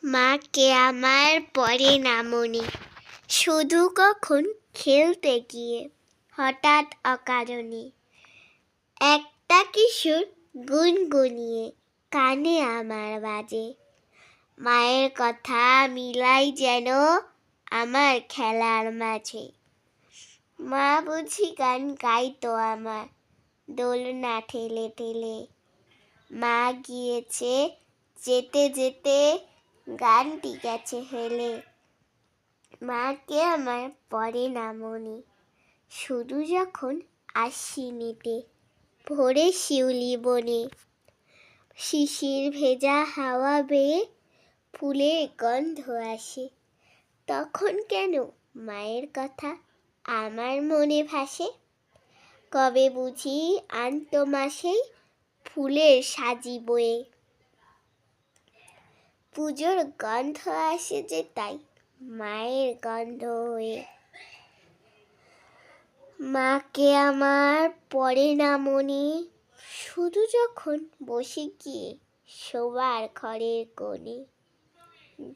মাকে আমার পড়ে না মনে, শুধু কখন খেলতে গিয়ে হঠাৎ অকারণে একটা কিশোর গুনগুনিয়ে কানে আমার বাজে। মায়ের কথা মিলাই যেন আমার খেলার মাঝে। মা বুঝি গান গাইতো আমার দোলনা ঠেলে ঠেলে। মা গিয়েছে যেতে যেতে গানটি গেছে হেলে। মাকে আমার পড়ে না মনে, শুধু যখন আশ্বিনেতে ভোরে শিউলি বনে শিশির ভেজা হাওয়া বেয়ে ফুলের গন্ধ আসে। তখন কেন মায়ের কথা আমার মনে ভাসে। কবে বুঝি আনতো মাসেই ফুলের সাজি বয়ে। পুজোর গন্ধ আসে যে তাই মায়ের গন্ধ হয়ে। মাকে আমার পড়ে না মনে, শুধু যখন বসে গিয়ে শোবার ঘরের কোণে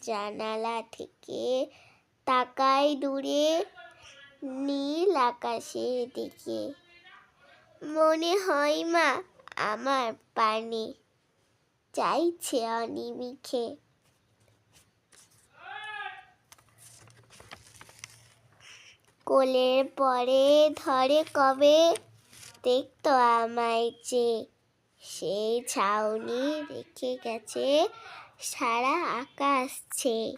জানালা থেকে তাকাই দূরে নীল আকাশের দিকে। মনে হয় মা আমার পানে চাইছে অনিমিষে। কোলের পরে ধরে কবে দেখতো আমায় চেয়ে, সেই ছাউনি রেখে গেছে সারা আকাশ ছেয়ে।